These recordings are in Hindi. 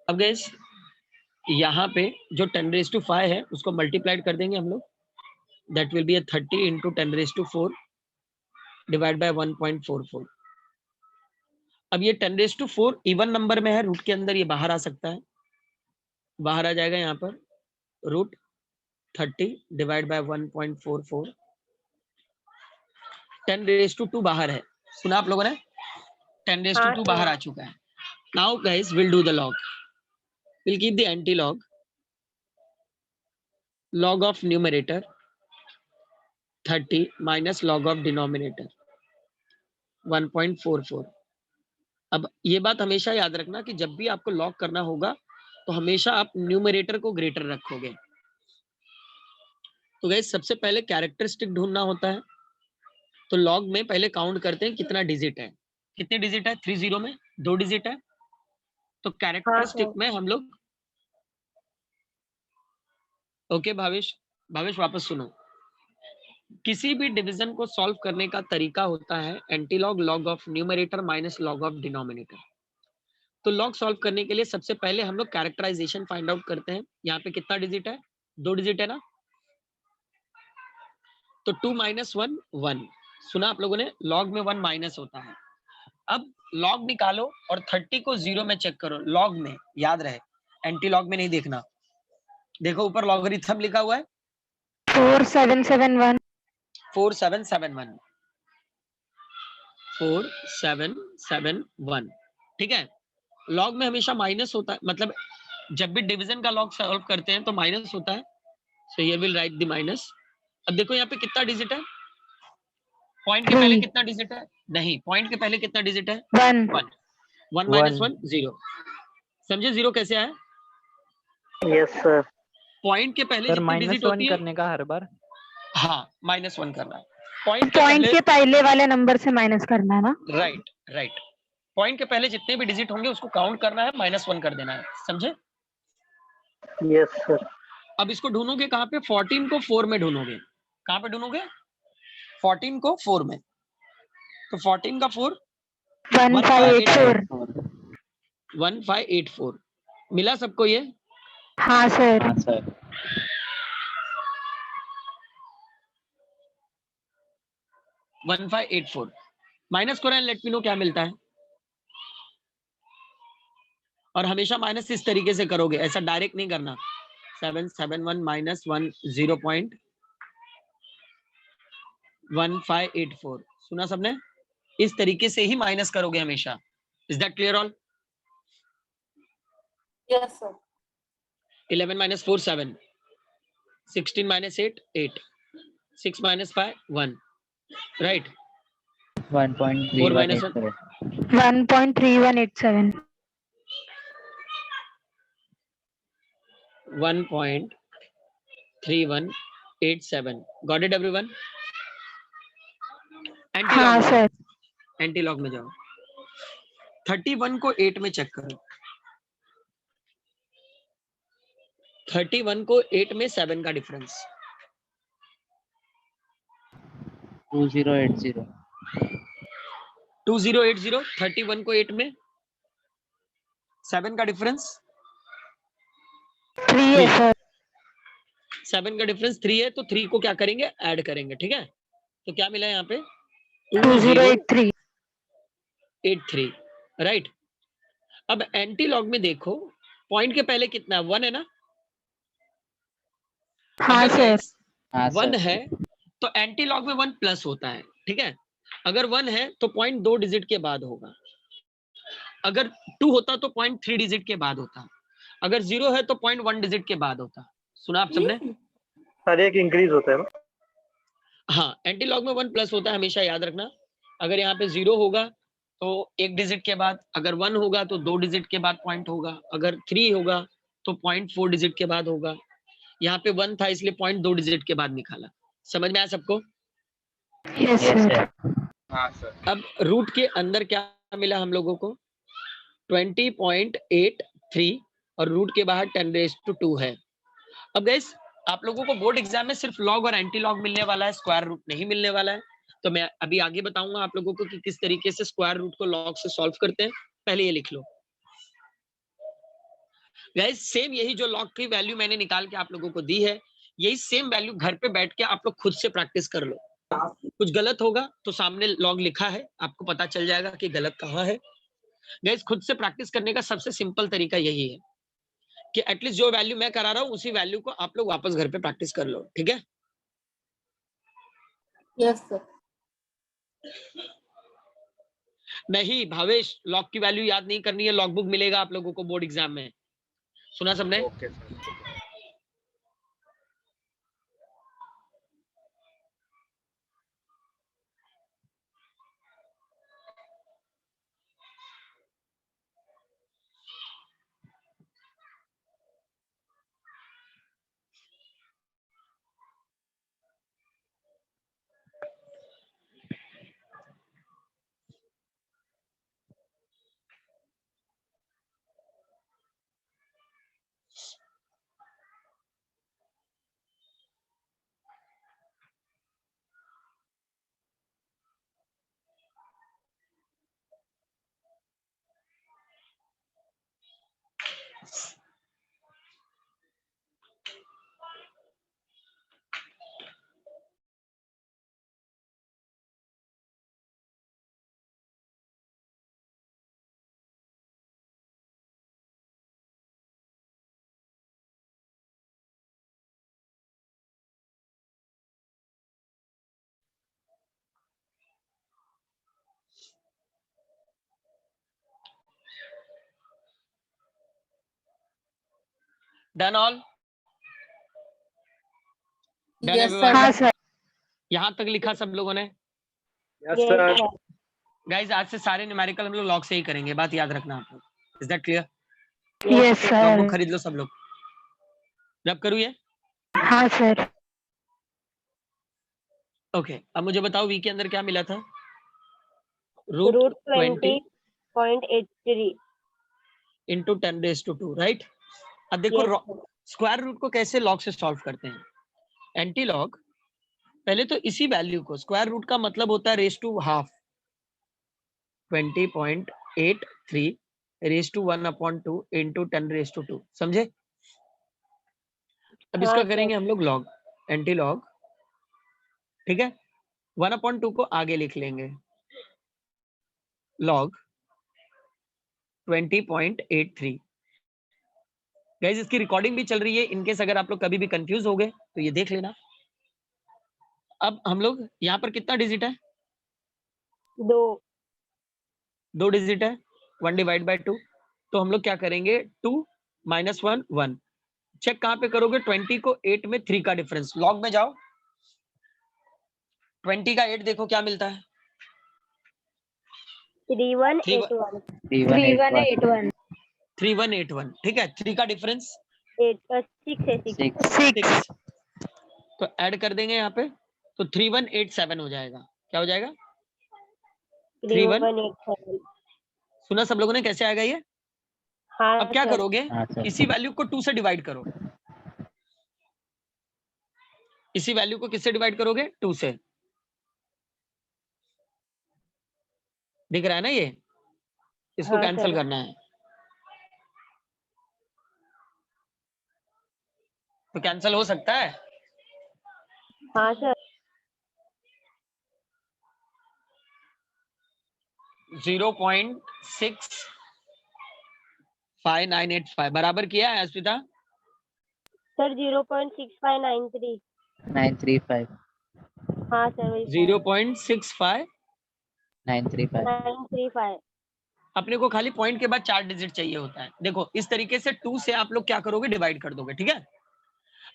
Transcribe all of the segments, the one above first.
अब गाइस यहाँ पे जो 10⁵ है उसको मल्टीप्लाइड कर देंगे हम लोग, that will be 30 into 10⁴ divide by 1.44। अब ये 10⁴ इवन नंबर में है, रूट के अंदर ये बाहर आ सकता है, बाहर आ जाएगा यहाँ पर √30 डिवाइड बाय 1.44। 10⁵ बाहर है, सुना आप लोगों ने, 10⁵ बाहर आ चुका है। Now guys will do the log, will keep the anti log, log of numerator 30 minus log of denominator 1.44। अब ये बात हमेशा याद रखना कि जब भी आपको लॉग करना होगा तो हमेशा आप न्यूमरेटर को ग्रेटर रखोगे। तो गाइस सबसे पहले कैरेक्टरिस्टिक ढूंढना होता है, तो लॉग में पहले काउंट करते हैं कितना डिजिट है, कितने डिजिट है 30 में 2 डिजिट है, तो कैरेक्टरिस्टिक में हम लोग ओके भावेश वापस सुनो, किसी भी डिवीजन को सॉल्व करने का तरीका होता है antilog log of numerator minus log of denominator. तो लॉग सॉल्व करने के लिए सबसे पहले हम लोग कैरेक्टराइजेशन फाइंड आउट करते हैं। यहाँ पे कितना डिजिट है, 2 डिजिट है ना, तो 2 - 1 1, सुना आप लोगों ने, लॉग में 1 माइनस होता है। अब लॉग निकालो और 30 को 0 में चेक करो, लॉग में याद रहे, एंटी लॉग में नहीं देखना। देखो ऊपर लॉगरिथम लिखा हुआ है 4771 4771, ठीक है। लॉग में हमेशा माइनस होता है, मतलब जब भी डिवीजन का लॉग सॉल्व करते हैं तो माइनस होता है, so here will write the minus. अब देखो यहाँ पे कितना डिजिट है, पॉइंट के पहले कितना डिजिट है, नहीं पॉइंट के पहले कितना डिजिट है 1 1 माइनस 1 0, समझे 0 कैसे आया? Yes sir. पॉइंट के पहले जितनी डिजिट होती है करने का हर बार, हाँ -1 करना है, पॉइंट के पहले वाले नंबर से माइनस करना है ना, राइट। पॉइंट के पहले जितने भी डिजिट होंगे उसको काउंट करना है, -1 कर देना है, समझे? Yes sir. अब इसको ढूंढोगे कहाँ पे, 14 को 4 में ढूंढोगे, कहाँ पे ढूंढोगे 14 को 4 में, तो 14 का 4 1584 मिला सबको ये? हाँ सर। 1584 माइनस करो एंड लेट मी नो क्या मिलता है। और हमेशा माइनस इस तरीके से करोगे, ऐसा डायरेक्ट नहीं करना, 771 माइनस 1 0.1584, सुना सबने, इस तरीके से ही माइनस करोगे हमेशा। Is that clear all? Yes sir. 11 - 4 7, 16 - 8 8, 6 - 5 1, right, 1.3187 1.3187 1.3187, got it everyone? हाँ सर। एंटी लॉग में जाओ, 31 को 8 में चेक करो, 31 को 8 में 7 का डिफरेंस 2080 2080, 31 को 8 में 7 का डिफरेंस 3 है सर, 7 का डिफरेंस 3 है, तो 3 को क्या करेंगे, ऐड करेंगे, ठीक है। तो क्या मिला यहाँ पे 2083 राइट। अब एंटी लॉग में देखो, पॉइंट के पहले कितना 1 है ना, हाँ सर। 1 है तो एंटी लॉग में 1 प्लस होता है, ठीक है। अगर 1 है तो पॉइंट 2 डिजिट के बाद होगा, अगर 2 होता तो पॉइंट 3 डिजिट के बाद होता, अगर 0 है तो पॉइंट 1 डिजिट के बाद होता, सुना आप सबने? सर एक इंक्रीज होता है ना? हाँ, एंटी लॉग में 1 प्लस होता है, हमेशा याद रखना। अगर यहाँ पे 0 होगा तो 1 डिजिट के बाद, अगर 1 होगा तो 2 डिजिट के बाद पॉइंट होगा, अगर 3 होगा तो पॉइंट 4 डिजिट के बाद होगा। यहाँ पे 1 था इसलिए पॉइंट 2 डिजिट के बाद निकाला, समझ में आया सबको? Yes sir. हाँ सर। अब रूट के अंदर क्या मिला हम लोगों को 20.83 और रूट के बाहर 10⁵ है। अब गाइस आप लोगों को बोर्ड एग्जाम में सिर्फ लॉग और एंटी लॉग मिलने वाला है, स्क्वायर रूट नहीं मिलने वाला है। तो मैं अभी आगे बताऊंगा आप लोगों को कि किस तरीके से स्क्वायर रूट को लॉग से सॉल्व करते हैं, पहले ये लिख लो। गाइस सेम यही जो लॉग की वैल्यू मैंने निकाल के आप लोगों को दी है, यही सेम वैल्यू घर पे बैठ के आप लोग खुद से प्रैक्टिस कर लो। कुछ गलत होगा तो सामने लॉग लिखा है, आपको पता चल जाएगा कि गलत कहाँ है। गाइस खुद से प्रैक्टिस करने का सबसे सिंपल तरीका यही है कि एटलीस्ट जो वैल्यू मैं करा रहा हूँ उसी वैल्यू को आप लोग वापस घर पे प्रैक्टिस कर लो, ठीक है? Yes sir. नहीं भावेश, लॉग की वैल्यू याद नहीं करनी है, लॉग बुक मिलेगा आप लोगों को बोर्ड एग्जाम में। सुना सबने? Okay sir. Done all? Done yes everyone? हाँ सर। सर। यहाँ तक लिखा सब लोगों ने? Yes sir. गाइस आज से सारे न्यूमेरिकल हम लोग लॉग से ही करेंगे, बात याद रखना आप लोग। Is that clear? Yes log book sir. खरीद लो सब लोग। रब करूँ ये? हाँ सर। ओके, अब मुझे बताओ वी के अंदर क्या मिला था? Root root 20.83 into 10⁻², right? अब देखो यस सर। स्क्वायर रूट को कैसे लॉग से सॉल्व करते हैं? एंटी लॉग, पहले तो इसी वैल्यू को, स्क्वायर रूट का मतलब होता है raise to half, 20.83 raise to 1/2 into 10⁻², समझे? अब इसका हाँ करेंगे सर। हम लोग लॉग, एंटी लॉग, ठीक है? 1/2 को आगे लिख लेंगे, लॉग 20.83। गाइस इसकी रिकॉर्डिंग भी चल रही है, इनकेस अगर आप लोग कभी भी कंफ्यूज हो गए तो ये देख लेना। अब हम लोग यहाँ पर कितना डिजिट है? 2 डिजिट है, 1/2, तो हम लोग क्या करेंगे, 2 - 1 1। चेक कहाँ पे करोगे? 20 को 8 में 3 का डिफरेंस, लॉग में जाओ, 20 का 8 देखो क्या मिलता है? 3181 3181 3181, ठीक है? 3 का डिफरेंस 6 6 तो ऐड कर देंगे यहाँ पे, तो 3187 हो जाएगा। क्या हो जाएगा? 3187। सुना सब लोगों ने कैसे आएगा ये? हाँ अब क्या सर। करोगे? इसी वैल्यू को 2 से डिवाइड करो। इसी वैल्यू को किससे डिवाइड करोगे? 2 से। दिख रहा है ना ये? इसको हाँ कैंसिल सर। करना है, तो कैंसिल हो सकता है? हाँ सर। 0.65985 बराबर किया है अस्मिता? सर 0.6593। 935 हाँ सर वही 0.65 935। अपने को खाली पॉइंट के बाद 4 डिजिट चाहिए होता है। देखो इस तरीके से 2 से आप लोग क्या करोगे? डिवाइड कर दोगे, ठीक है?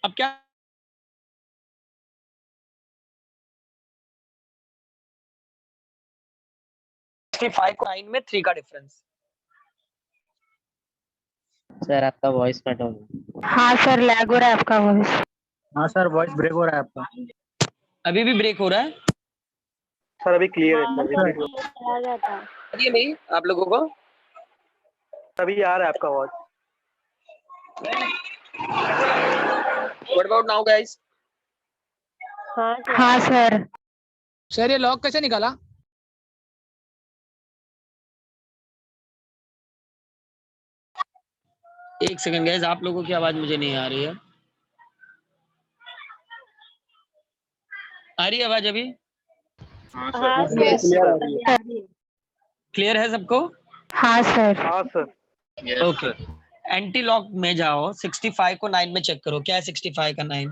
अब क्या 65 को 9 में 3 का डिफरेंस। सर आपका वॉइस कट हो गया। हाँ सर, लैग हो रहा है आपका वॉइस। हाँ सर, वॉइस ब्रेक हो रहा है आपका। अभी भी ब्रेक हो रहा है? सर अभी क्लियर है हाँ सर, सर, अभी ये चला गया था। ये नहीं आप लोगों को? अभी आ रहा है आपका voice. What about now guys? हाँ सर। हाँ सर। सर ये लॉग कैसे निकाला? एक सेकंड गाइस, आप लोगों की आवाज मुझे नहीं आ रही है। आ रही है आवाज अभी? हाँ क्लियर सर। आ रही है। क्लियर है सबको? हाँ सर। हाँ सर। ओके, एंटी लॉक में जाओ, 65 को 9 में चेक करो, क्या है 65 का 9?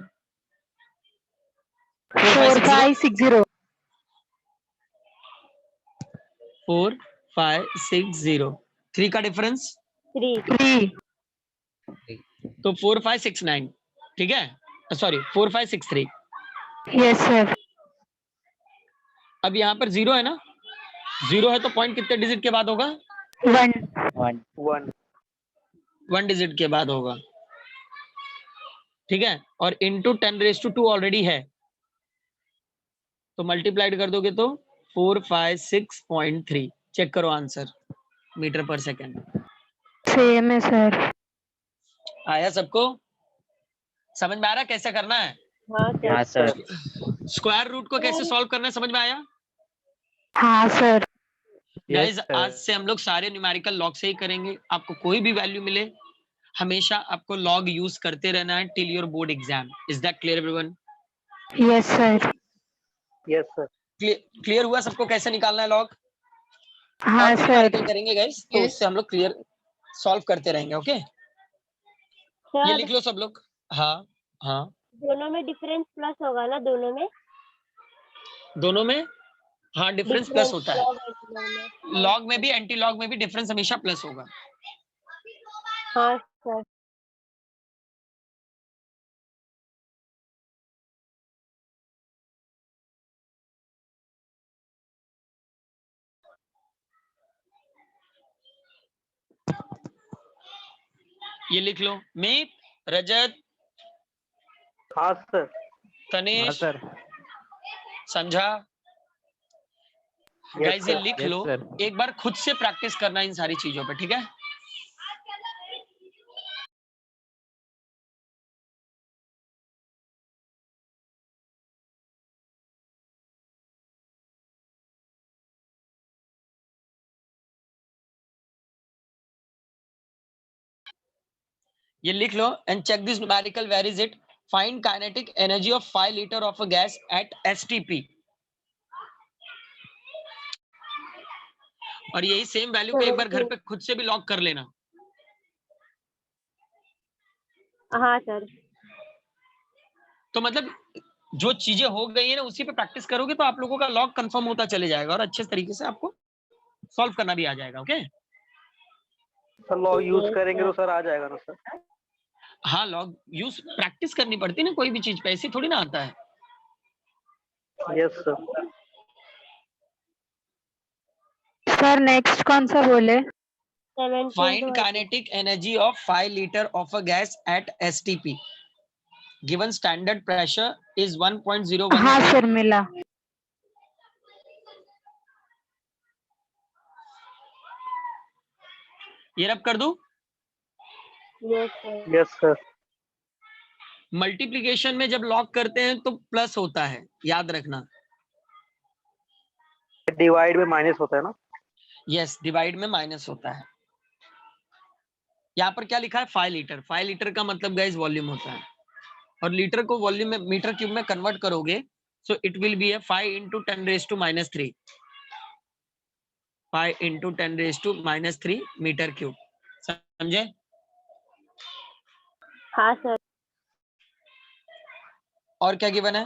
4560। 4560, 3 का डिफरेंस 3। 3। तो 4569, ठीक है, सॉरी 4563। Yes sir. अब यहाँ पर 0 है ना, 0 है तो पॉइंट कितने डिजिट के बाद होगा? 1। 1. 1। 1 डिजिट के बाद होगा, ठीक है। और इंटू 10⁻²2 ऑलरेडी है, तो मल्टीप्लाइड कर दोगे तो 456.3। चेक करो आंसर, मीटर पर सेकेंड। सेम है सर। आया सबको? समझ में आ रहा कैसे करना है? हाँ सर। हाँ सर. स्क्वायर रूट को कैसे सॉल्व करना है, समझ में आया? हाँ सर। गाइस आज से हम लोग सारे न्यूमेरिकल लॉग से ही करेंगे। आपको कोई भी वैल्यू मिले, हमेशा आपको लॉग यूज करते रहना है till your board exam. Is that clear everyone? Yes sir. Yes sir. Clear हुआ सबको कैसे निकालना है लॉग? हाँ और भी सर। न्यूमेरिकल करेंगे गाइस, तो उससे हम लोग क्लियर सॉल्व करते रहेंगे। ओके, ये सर लिख लो सब लोग। हाँ हाँ, दोनों में डिफरेंस प्लस होगा ना, दोनों में दोनों में हाँ डिफरेंस प्लस डिफरेंस होता है। लॉग एंटी लॉग में। हाँ लॉग में सर। भी एंटी लॉग में भी डिफरेंस हमेशा प्लस होगा। हाँ सर। ये लिख लो, मीत, रजत, हाँ सर। तनेश, सर। समझा? यस गाइस ये सर। लिख लो, एक बार खुद से प्रैक्टिस करना इन सारी चीजों पे, ठीक है? ये लिख लो and check this numerical, where is it? Find kinetic energy of 5 litre of a gas at STP. और यही सेम वैल्यू को एक बार घर पे खुद से भी लॉग कर लेना। हाँ सर। तो मतलब जो चीजें हो गई है ना, उसी पे प्रैक्टिस करोगे तो आप लोगों का लॉग कंफर्म होता चले जाएगा और अच्छे तरीके से आपको सॉल्व करना भी आ जाएगा। ओके, सर लॉग यूज करेंगे तो सर आ जाएगा ना सर? हाँ लॉग यूज प्रैक्टिस करनी पड़ती है ना, कोई भी चीज पे ऐसे थोड़ी ना आता है। Yes sir. सर नेक्स्ट कौन सा बोले? 17 find kinetic energy of 5 litre of a gas at STP given standard pressure is 1.01 हाँ atm। सर मिला। ये रब कर दूं? Yes sir. Yes sir. Multiplication में जब लॉग करते हैं तो प्लस होता है, याद रखना। डिवाइड में माइनस होता है ना? यस, डिवाइड में माइनस होता है। यहाँ पर क्या लिखा है? 5 लीटर। 5 लीटर का मतलब गाइस वॉल्यूम होता है, और लीटर को वॉल्यूम में मीटर क्यूब में कन्वर्ट करोगे so it will be 5 into 10⁻⁻3। 5 into 10⁻⁻3 metre cube. समझे? हाँ सर। और क्या गिवन है?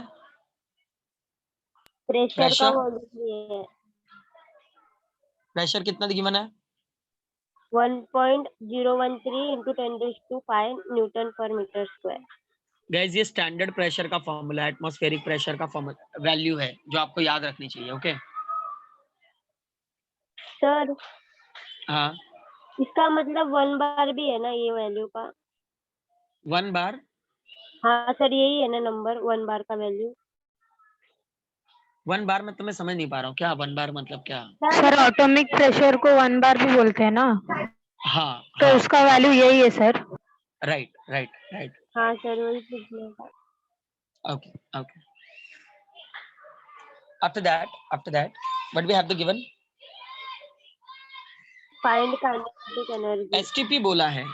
प्रेशर का प्रेशर, वॉल्यूम ये है प्रेशर कितना गिवन है? 1.013 इंटू 10⁵ न्यूटन पर मीटर स्क्वायर। गाइस ये स्टैंडर्ड प्रेशर का फॉर्मूला, एटमॉस्फेरिक प्रेशर का फॉर्मूला वैल्यू है जो आपको याद रखनी चाहिए। ओके सर हाँ, इसका मतलब 1 बार भी है ना ये वैल्यू का? 1 बार। हाँ सर यही है ना नंबर 1 बार का वैल्यू? 1 बार मैं तुम्हें समझ नहीं पा रहा हूँ, क्या 1 बार मतलब क्या? सर ऑटोमिक प्रेशर को 1 बार भी बोलते हैं ना, हाँ तो हाँ, उसका वैल्यू यही है सर। Right right right. हाँ सर वही पूछने का। Okay, okay. After that, what we have to given? Find kinetic energy. STP बोला है,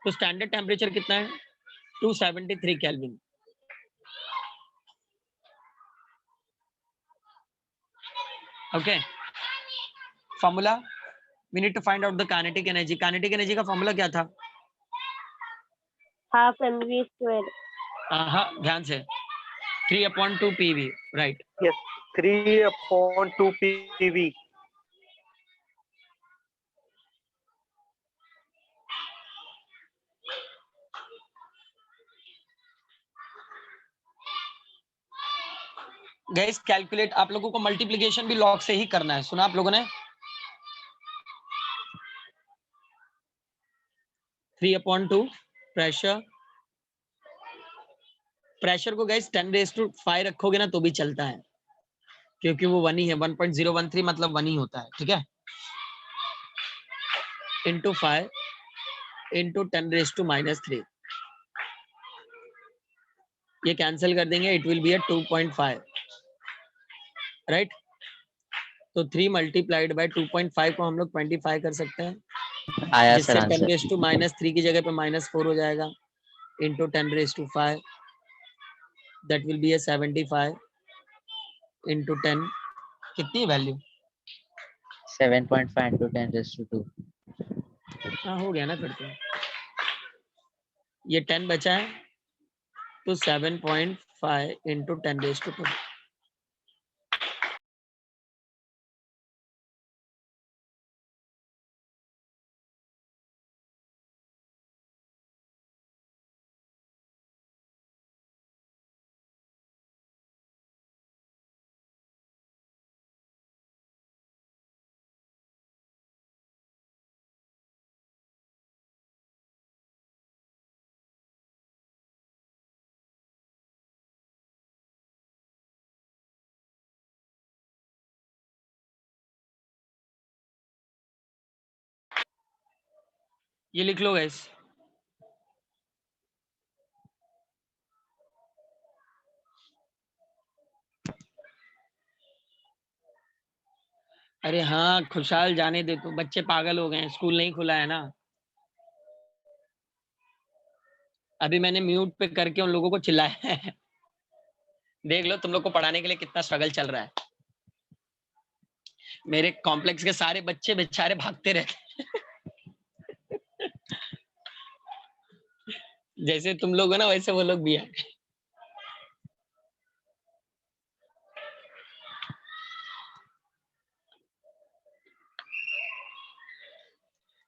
तो स्टैंडर्ड टेम्परेचर कितना है? 273 kelvin. Okay, formula we need to find out the kinetic energy. Kinetic energy का फॉर्मूला क्या था? Half mv square. हाँ, ध्यान से, 3/2 PV, right. Yes, 3/2 PV. Guys calculate, आप लोगों को मल्टीप्लिकेशन भी लॉग से ही करना है, सुना आप लोगों ने? 3/2 प्रेशर, प्रेशर को गाइस 10⁵ रखोगे ना तो भी चलता है, क्योंकि वो 1 ही है, 1.013 मतलब 1 ही होता है, ठीक है। इंटू 5 इंटू 10⁻⁻3, ये कैंसिल कर देंगे, इट विल बी 2.5, राइट। तो 3 मल्टीप्लाइड बाय 2.5 को हम लोग 25 कर सकते हैं, आया जिससे सर आंसर। 10⁻³ की जगह पे -4 हो जाएगा, into 10⁵, that will be 75 into 10, कितनी वैल्यू? 7.5 into 10⁻²। हाँ हो गया ना फिर तो, ये 10 बचा है तो 7.5 इंटू 10⁻²। ये लिख लो गाइस, अरे हाँ खुशहाल जाने दे, तो बच्चे पागल हो गए हैं, स्कूल नहीं खुला है ना। अभी मैंने म्यूट पे करके उन लोगों को चिल्लाया है। देख लो तुम लोग को पढ़ाने के लिए कितना स्ट्रगल चल रहा है। मेरे कॉम्प्लेक्स के सारे बच्चे बेचारे भागते रहते जैसे तुम लोग हो ना, वैसे वो लोग भी है।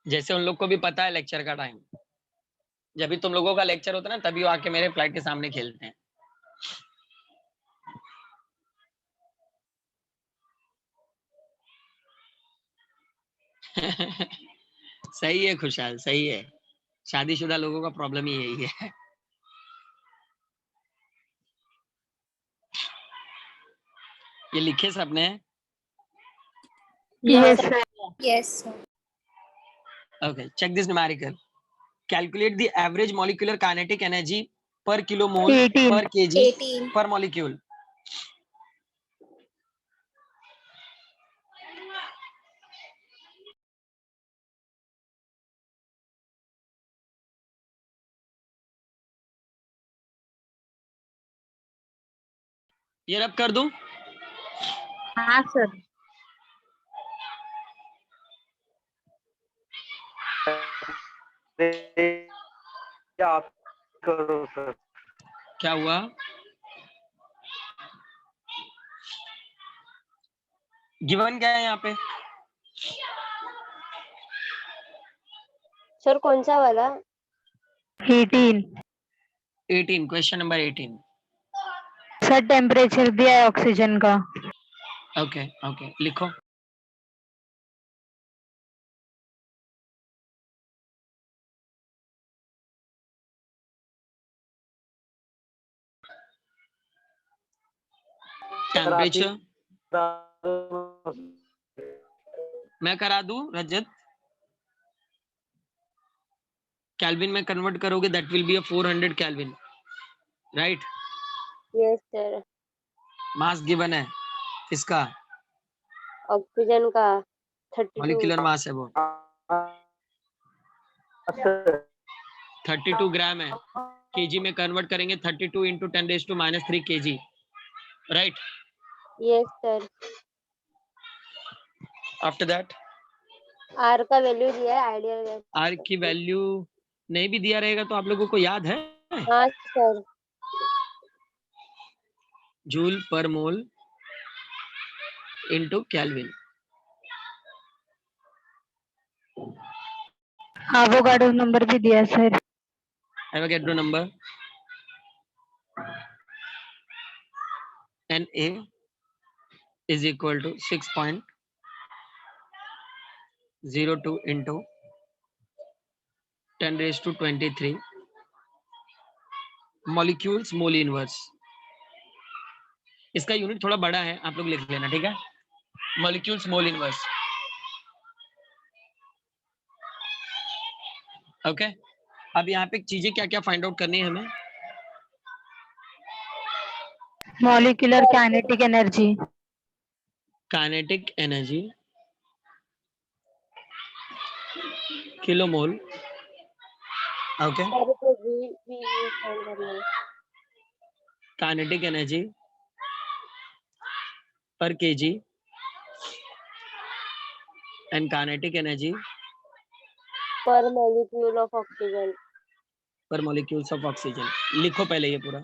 जैसे उन लोग को भी पता है लेक्चर का टाइम, जब भी तुम लोगों का लेक्चर होता है ना, तभी वो आके मेरे फ्लैट के सामने खेलते हैं। सही है खुशहाल, सही है, शादीशुदा लोगों का प्रॉब्लम ही यही है। ये लिखे सबने? Yes sir. Yes. Okay, check this numerical. Calculate the average molecular kinetic energy per kilomole 18 per KG 18. पर मॉलिक्यूल। ये रब कर दूं? हाँ सर। आप करो सर। क्या हुआ? गिवन क्या है यहाँ पे? सर कौन सा वाला? 18 18, क्वेश्चन नंबर 18। सर टेम्परेचर दिया है ऑक्सीजन का। ओके ओके, लिखो। टेम्परेचर मैं करा दूं रजत? केल्विन में कन्वर्ट करोगे, that will be 400 kelvin, right. Yes sir. Mass given है इसका, ऑक्सीजन का 32। मॉलिक्यूलर मास है वो। 32 ग्राम है, केजी में कन्वर्ट करेंगे 32 into 10⁻³ kg, right? Yes sir. After that R का वैल्यू दिया है, आइडियल गैस। आर की वैल्यू नहीं भी दिया रहेगा तो आप लोगों को याद है, हाँ सर। जूल पर mole into kelvin. Avogadro number भी दिया sir. Avogadro number Na is equal to 6.02 into 10⁻23 molecules mole inverse. इसका यूनिट थोड़ा बड़ा है, आप लोग लिख लेना, ठीक है? Molecules mole inverse, okay. अब यहाँ पे चीजें क्या क्या फाइंड आउट करनी है हमें? Molecular kinetic energy, kinetic energy kilomole, okay. Sir तो भी फाइंड करना है। काइनेटिक एनर्जी पर KG and kinetic energy per molecule of oxygen. पर मॉलिक्यूल्स ऑफ ऑक्सीजन। लिखो पहले ये पूरा।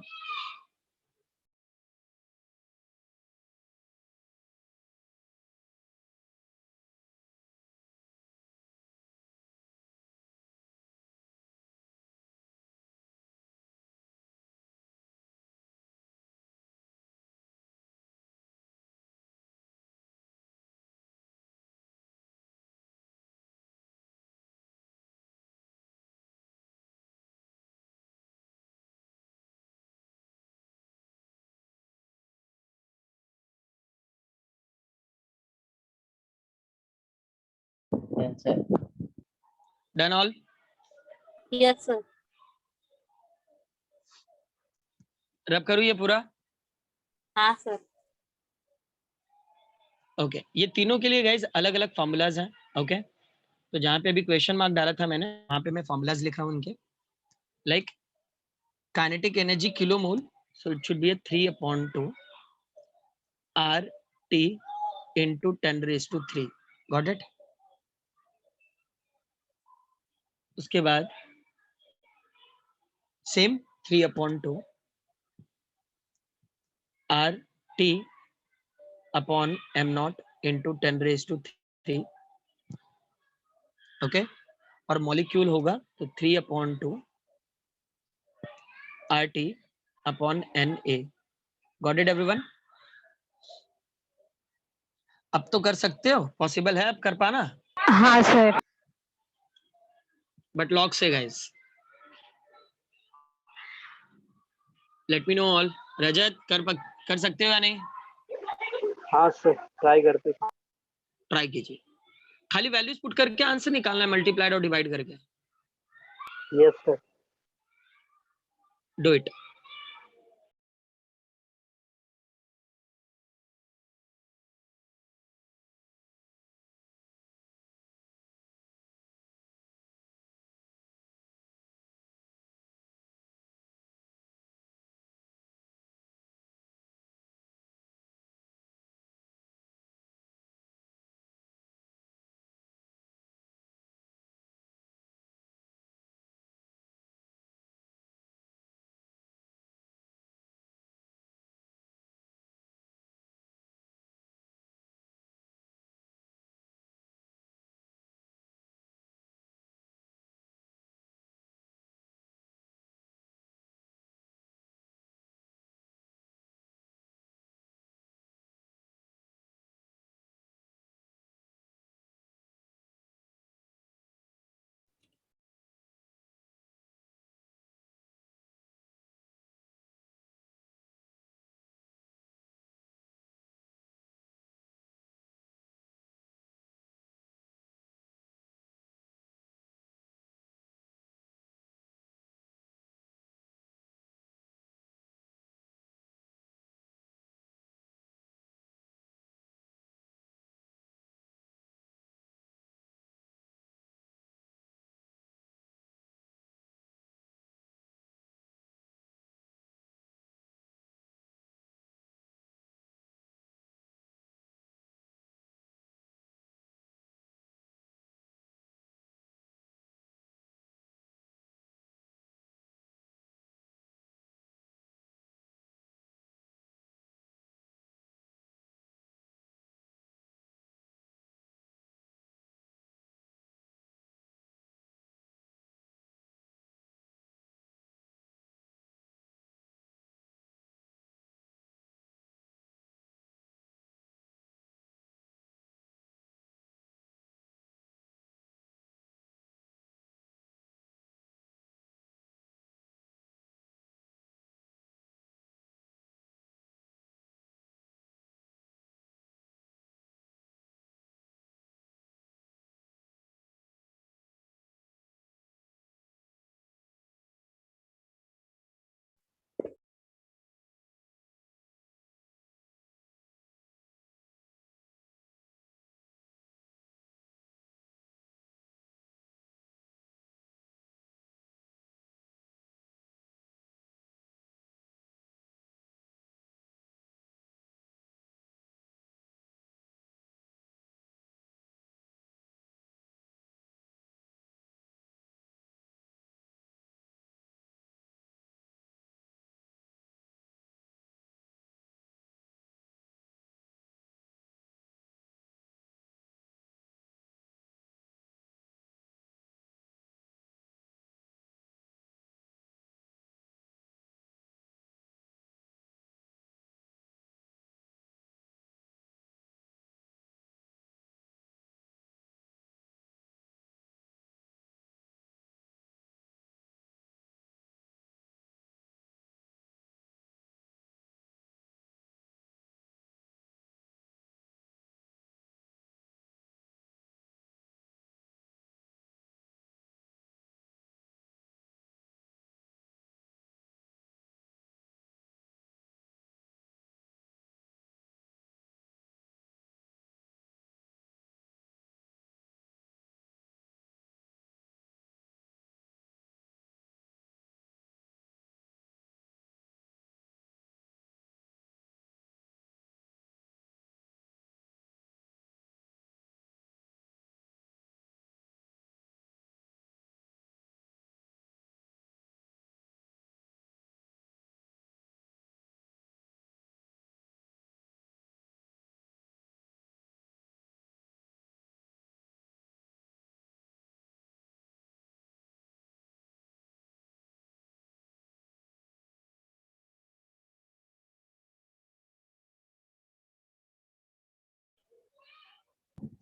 Yes, sir. Done all? Yes sir. रब करूँ ये पूरा? हाँ सर। ओके ये तीनों के लिए गाइस अलग अलग फॉर्मूलाज हैं, ओके। तो जहाँ पे अभी क्वेश्चन मार्क डाला था मैंने, वहाँ पे मैं फॉर्मूलाज लिख रहा हूँ उनके। Like kinetic energy kilo mole, so it should be 3/2 RT into 10⁻³ got it? उसके बाद same 3/2 RT upon m0 into 10⁻³ okay. और मॉलिक्यूल होगा तो 3/2 RT upon Na। Got it everyone? अब तो कर सकते हो, पॉसिबल है अब कर पाना, हाँ सर। बट लॉक से guys. Let me know all. Rajat कर सकते हो या नहीं? हाँ सर, ट्राई करते। ट्राई कीजिए, खाली वैल्यूज पुट करके आंसर निकालना है, मल्टीप्लाइड और डिवाइड करके। Yes sir. Do it.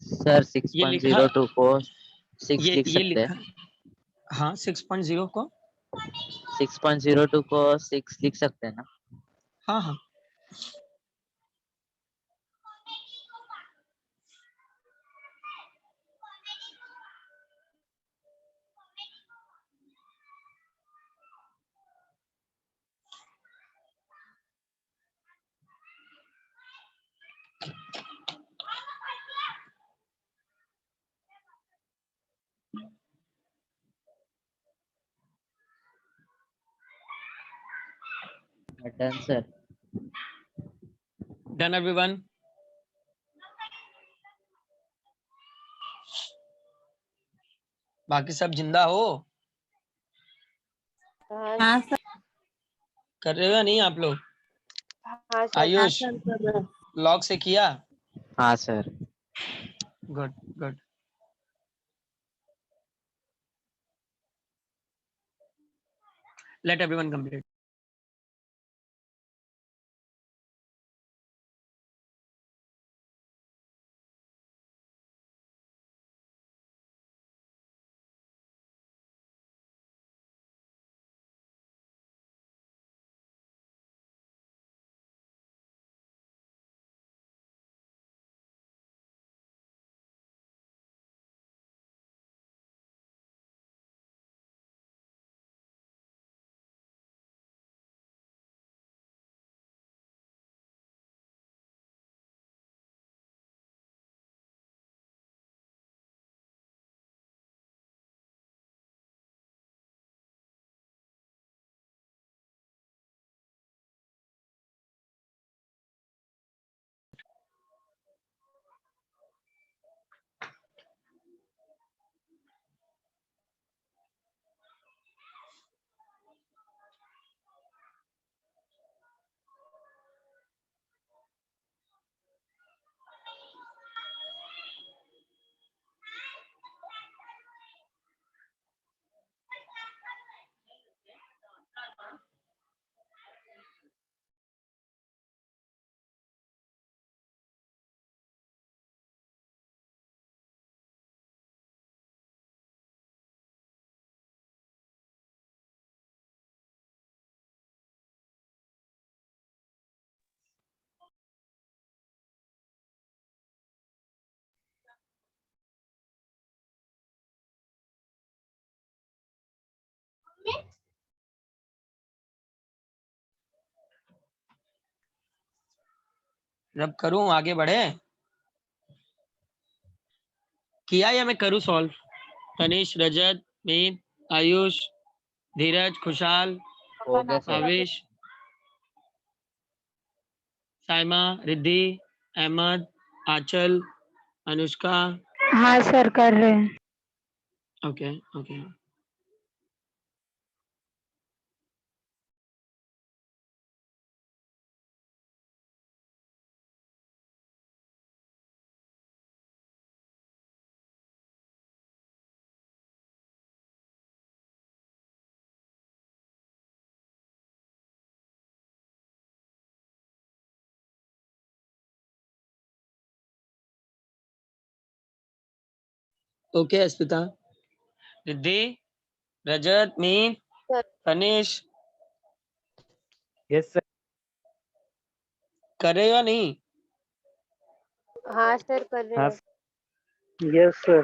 Sir ये लिखा 6.02 को 6 लिख ये सकते हैं। लिखा हाँ 6.0 को 6.02 को 6 लिख सकते हैं ना। हाँ हाँ डन सर। Done everyone. बाकी सब जिंदा हो? हाँ हाँ सर। कर रहे हो या नहीं आप लोग? हाँ सर। आयुष लॉक से किया? हाँ sir. Good good. Late everyone complete. जब करूं आगे बढ़े? किया या मैं करूं सॉल्व? तनिष, रजत, मीत, आयुष, धीरज, खुशहाल, हो गया सर। आवेश, साइमा, रिद्धि, अहमद, आंचल, अनुष्का। हाँ सर कर रहे हैं। Okay okay. ओके अस्मिता, रिद्धि, रजत, मीत, सर। Tanish, yes sir. करे या नहीं? हाँ सर कर रहे हाँ हैं। Yes sir.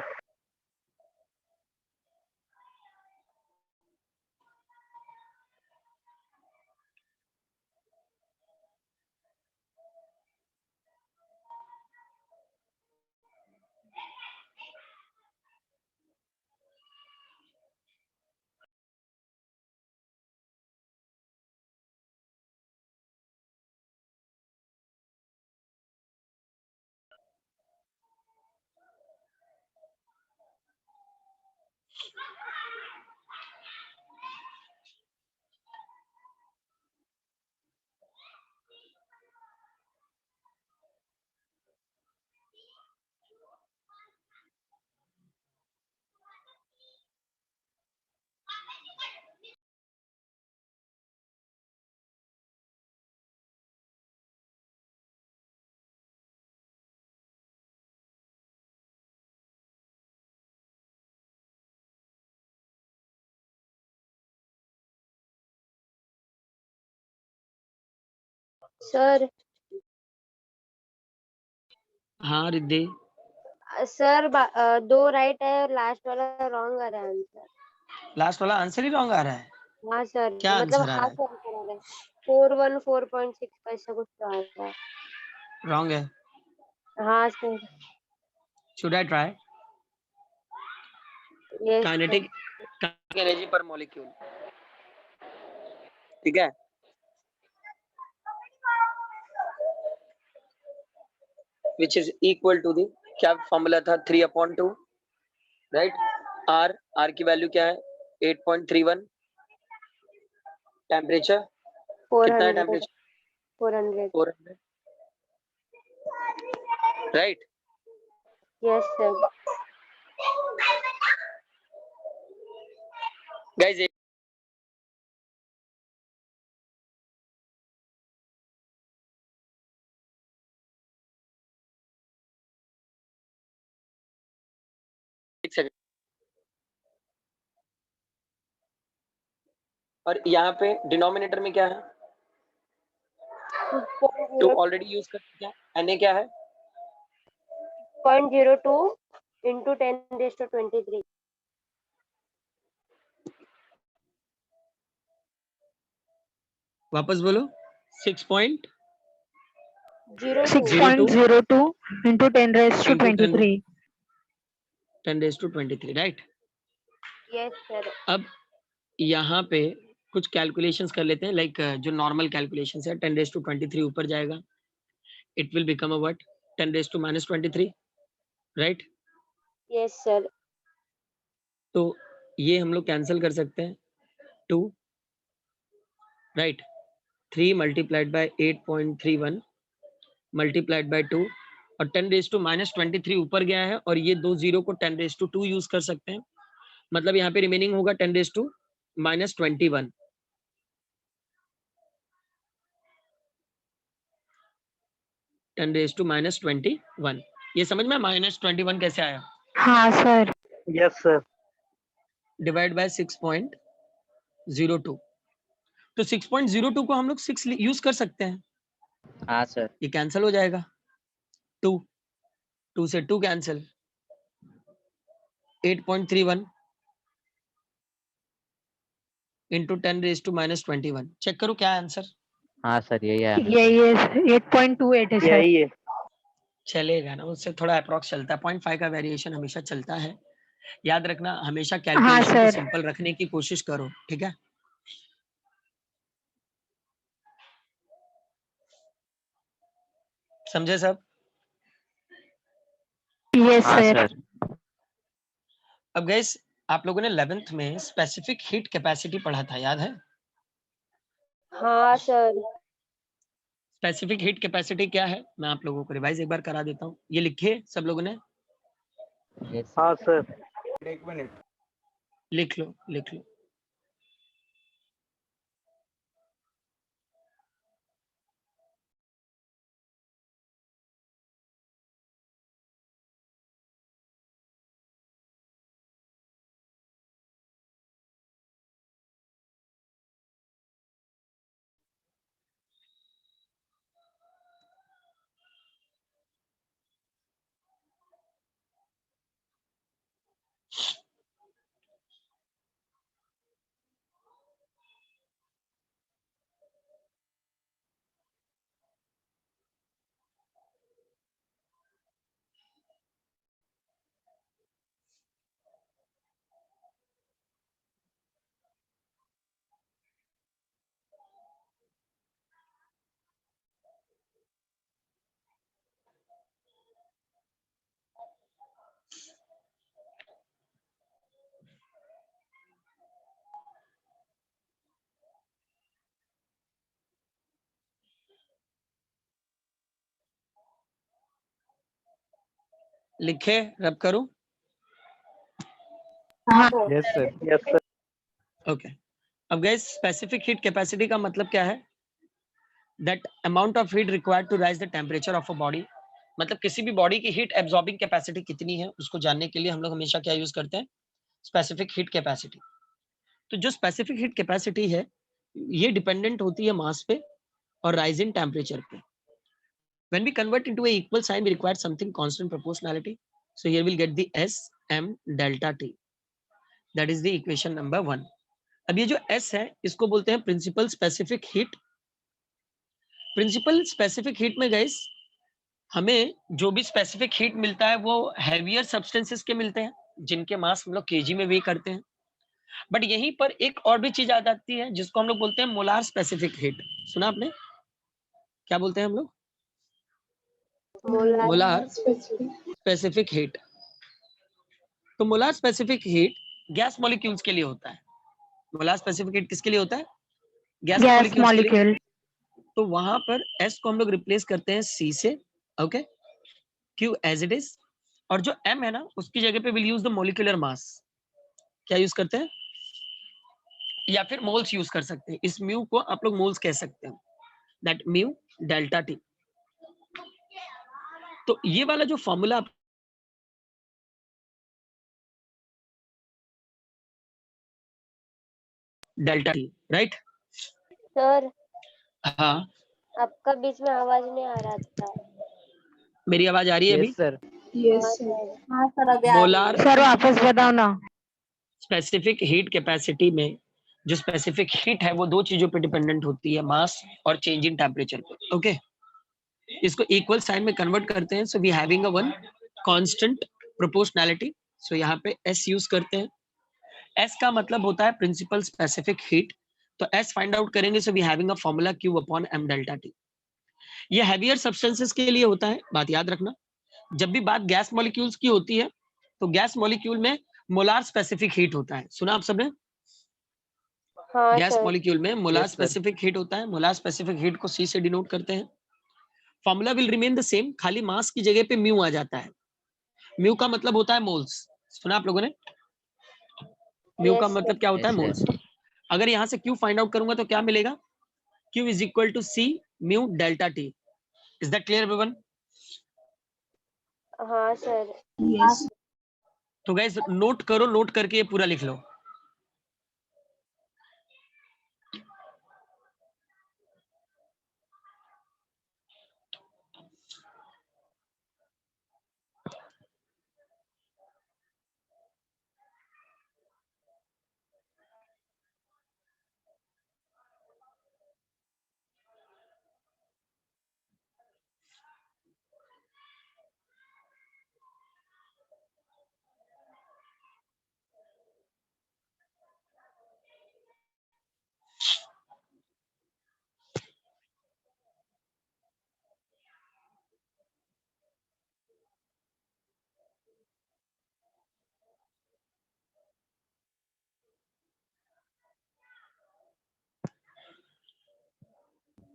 सर हाँ रिद्धि, सर 2 राइट है और लास्ट वाला रॉन्ग आ रहा है आंसर। लास्ट वाला आंसर ही रॉन्ग आ रहा है। हाँ सर, क्या मतलब आंसर आ रहा हाफ है? आंसर आ रहा है। 414.6 ऐसा कुछ तो आ रहा है। रॉन्ग है। हाँ sir. Should I try? Yes sir. Kinetic energy per molecule, ठीक है। Which is equal to the, क्या फॉर्मूला था? 3/2, राइट। आर की वैल्यू क्या है? 8.31। टेम्परेचर कितना है? 400 temperature 400। 400, right. Yes sir. Guys एक सेकंड, और यहाँ पे डिनोमिनेटर में क्या है? तो ऑलरेडी यूज कर चुके हैं। Na क्या है? 0.02 into 10⁻23। वापस बोलो। 6.02 6.02 into 10⁻23। 10⁻23, राइट। Yes sir. अब यहाँ पे कुछ कैलकुलेशंस कर लेते हैं, लाइक जो नॉर्मल कैलकुलेशंस है। 10⁻23 ऊपर जाएगा, it will become a what? 10⁻−23, right. Yes sir. तो ये हम लोग कैंसिल कर सकते हैं। 2, right. 3 multiplied by 8.31 multiplied by 2, और 10⁻−23 ऊपर गया है, और ये दो जीरो को 10⁻2 यूज कर सकते हैं। मतलब यहाँ पे रिमेनिंग होगा 10⁻−21। (10⁻21) ये समझ में? -21 कैसे आया? हाँ sir. Yes sir. Divide by 6.02। तो 6.02 को हम लोग 6 यूज कर सकते हैं। हाँ सर। ये कैंसिल हो जाएगा। 2 से 2 कैंसिल। 8.31 इंटू 10⁻21। चेक करो क्या आंसर हाँ सर, यही है। यही है 8.28 है सर। यही है। चलेगा ना, उससे थोड़ा अप्रॉक्स चलता है। 0.5 का वेरिएशन हमेशा चलता है। याद रखना, हमेशा हाँ कैलकुलेशन को सर। सिंपल रखने की कोशिश करो, ठीक है। समझे सब? यस हाँ सर। सर। अब गाइस, आप लोगों ने 11th में स्पेसिफिक हीट कैपेसिटी पढ़ा था, याद है? हाँ सर। स्पेसिफिक हीट कैपेसिटी क्या है, मैं आप लोगों को रिवाइज एक बार करा देता हूँ। ये लिखे सब लोगों ने? यस हाँ सर। लिख लो, लिख लो। लिखे, रब करूं? हाँ yes sir. Yes sir. Okay. अब गाइस, स्पेसिफिक हीट कैपेसिटी का मतलब क्या है? That amount of heat required to raise the temperature of a body. मतलब किसी भी बॉडी की हीट एब्जॉर्बिंग कैपेसिटी कितनी है, उसको जानने के लिए हम लोग हमेशा क्या यूज करते हैं? Specific heat capacity. तो जो स्पेसिफिक हीट कैपेसिटी है, ये डिपेंडेंट होती है मास पे, और rise in temperature पे. When we convert into a equal sign, we require something constant proportionality. So here we'll get the S M delta T. That is the equation number 1. अब ये जो S है इसको बोलते हैं principal specific heat. Principal specific heat में गाइस हमें जो भी स्पेसिफिक हीट मिलता है वो हैवियर सब्सटेंसेस के मिलते हैं जिनके मास हम लोग केजी में वे करते हैं. बट यहीं पर एक और भी चीज आ जाती है जिसको हम लोग बोलते हैं मोलार स्पेसिफिक हीट. सुना आपने? क्या बोलते हैं हम लोग? Molar specific heat. तो molar specific heat gas molecules के लिए होता है. मोलार स्पेसिफिक हीट किसके लिए होता है? गैस गैस मॉलिक्यूल्स के लिए. मॉलिक्यूल। तो वहां पर S को हम लोग रिप्लेस करते हैं C से. Okay, Q as it is. और जो M है ना उसकी जगह पे will use the molecular mass. क्या यूज करते हैं? या फिर मोल्स यूज कर सकते हैं. इस म्यू को आप लोग मोल्स कह सकते हैं. That mu delta T. तो ये वाला जो formula delta T, right? Sir हाँ, आपका बीच में आवाज नहीं आ रहा था. मेरी आवाज आ रही है अभी? सर. हाँ सर अभी आ रही मोलार है. सर वापस बताओ ना। स्पेसिफिक हीट कैपेसिटी में जो स्पेसिफिक हीट है वो दो चीजों पे डिपेंडेंट होती है, मास और चेंज इन टेम्परेचर पे. ओके, इसको इक्वल साइन में कन्वर्ट करते हैं. So we having a one constant proportionality. सो यहाँ पे S यूज करते हैं. S का मतलब होता है प्रिंसिपल स्पेसिफिक हीट. तो S फाइंड आउट करेंगे. So we having a formula Q upon M delta T. ये हैवियर सब्सटेंसेस के लिए होता है. बात याद रखना, जब भी बात गैस मॉलिक्यूल्स की होती है तो गैस मॉलिक्यूल में मोलार स्पेसिफिक हीट होता है. सुना आप सबने? हाँ गैस सर. मॉलिक्यूल में molar Yes, sir. Specific heat होता है. मोलार स्पेसिफिक हीट को C से डिनोट करते हैं. Formula will remain the same, खाली मास की जगह पे म्यू आ जाता है. म्यू का मतलब होता है मोल्स. सुना आप लोगों ने? म्यू का Yes, मतलब sir. क्या होता है? Yes, moles. अगर यहाँ से Q फाइंड आउट करूंगा तो क्या मिलेगा? Q is equal to C mu delta T. Is that clear everyone? हाँ सर. तो गाइस नोट करो, नोट करके ये पूरा लिख लो.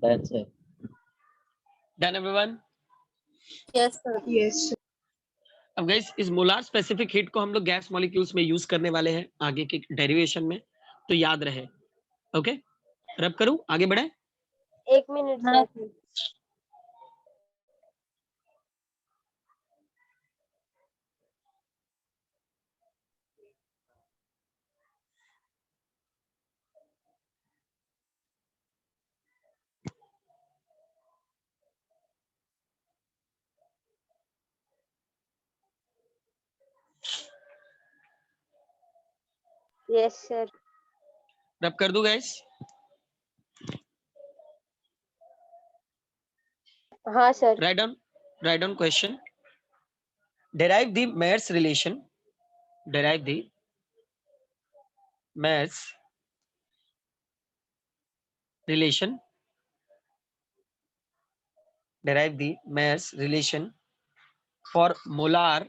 That's it. Done everyone? Yes, sir. अब गाइस इस मोलार स्पेसिफिक हीट को हम लोग गैस मॉलिक्यूल्स में यूज करने वाले हैं आगे के डेरिवेशन में, तो याद रहे. ओके, रब करूं, आगे बढ़े. 1 मिनट सर. Yes, sir. रब कर दूं गाइस? हाँ sir. Write down question. Derive the Maer's relation. Derive the Maer's relation. Derive the Maer's relation for molar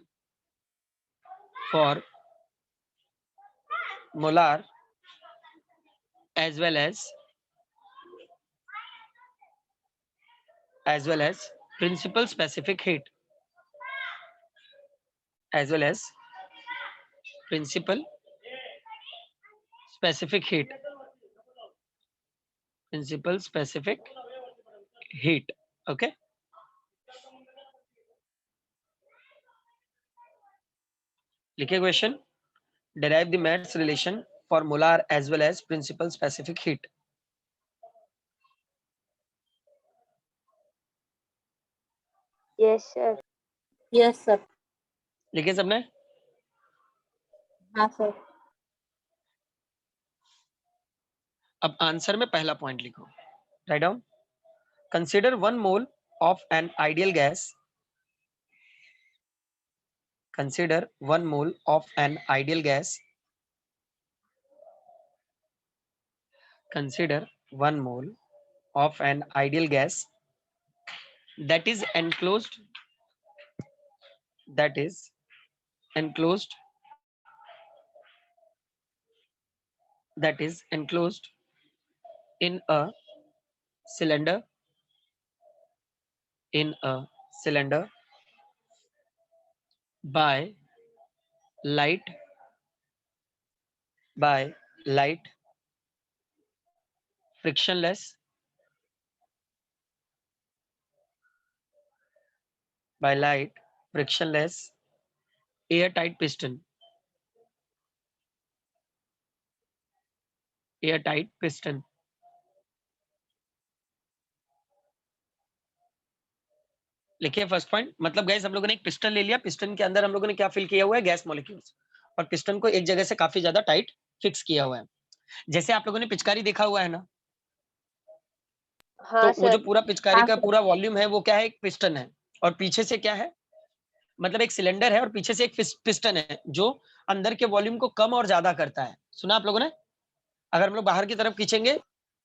as well as principal specific heat. As well as principal specific heat. Principal specific heat. Okay. लिखिए question. Derive the Maer's relation for molar as well as principal specific heat. Yes, sir. Yes, sir. लिखे सबने? हाँ सर. अब आंसर में पहला पॉइंट लिखो. Write down. Consider 1 mole of an ideal gas. Consider 1 mole of an ideal gas. Consider 1 mole of an ideal gas that is enclosed in a cylinder by light frictionless airtight piston. लिखिए फर्स्ट पॉइंट. मतलब गैस हम लोगों ने एक पिस्टन ले लिया. पिस्टन के अंदर हम लोगों ने क्या फिल किया हुआ है? Gas molecules. और पिस्टन को एक जगह से काफी ज्यादा टाइट फिक्स किया हुआ है. जैसे आप लोगों ने पिचकारी देखा हुआ है ना, हाँ तो वो जो सर. पूरा पिचकारी हाँ का सर. पूरा वॉल्यूम है वो क्या है? एक पिस्टन है. और पीछे से क्या है? मतलब एक सिलेंडर है और पीछे से एक पिस्टन है जो अंदर के वॉल्यूम को कम और ज्यादा करता है. सुना आप लोगों ने? अगर हम लोग बाहर की तरफ खींचेंगे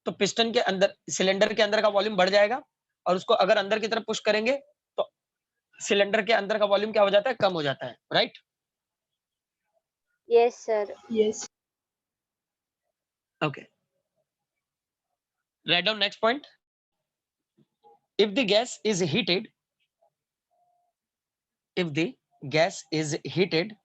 तो पिस्टन के अंदर, सिलेंडर के अंदर का वॉल्यूम बढ़ जाएगा. और उसको अगर अंदर की तरफ पुश करेंगे तो सिलेंडर के अंदर का वॉल्यूम क्या हो जाता है? कम हो जाता है. Right? Yes, sir. Yes. Okay. Write down next point. If the gas is heated, if the gas is heated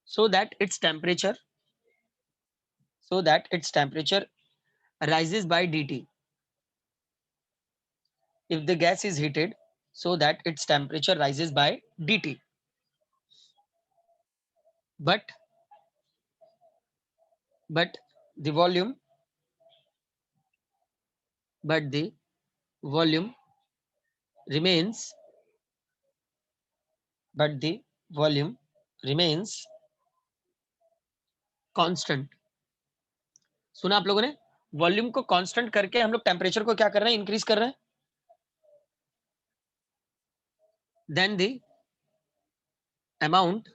so that its temperature rises by dt. If the gas is heated so that its temperature rises by dt, but the volume remains constant. सुना आप लोगों ने? वॉल्यूम को कांस्टेंट करके हम लोग टेम्परेचर को क्या कर रहे हैं? इंक्रीज कर रहे हैं. then the amount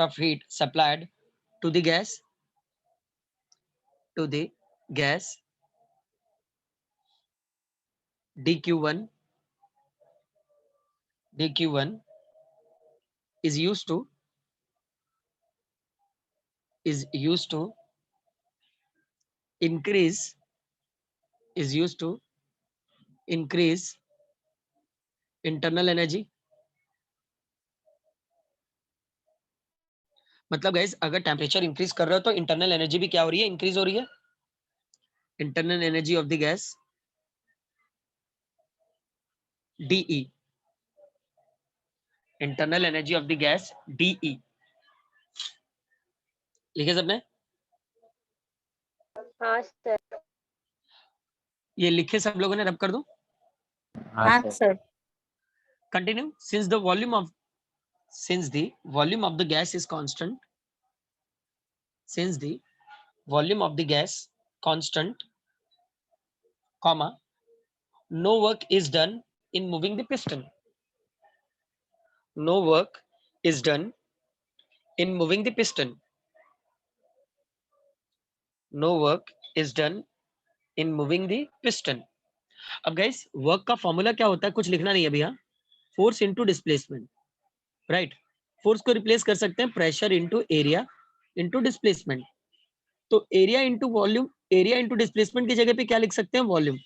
of heat supplied to the gas dq1 is used to increase internal energy. मतलब गाइस अगर टेम्परेचर इंक्रीज कर रहे हो तो इंटरनल एनर्जी भी क्या हो रही है? इंक्रीज हो रही है. Internal energy of the gas DE. Internal energy of the gas DE. लिखे सबने? हाँ सर. ये लिखे सब लोगों ने? रब कर दो. हाँ sir. Continue. Since the volume of the gas is constant, comma, no work is done in moving the piston. No work is done in moving the piston. No work is done in moving the piston. अब गाइस वर्क का फॉर्मूला क्या होता है? कुछ लिखना नहीं है अभी. हाँ, force into displacement. Right? Force को रिप्लेस कर सकते हैं pressure into area into displacement. तो area into volume, area into displacement की जगह पे क्या लिख सकते हैं? वॉल्यूम.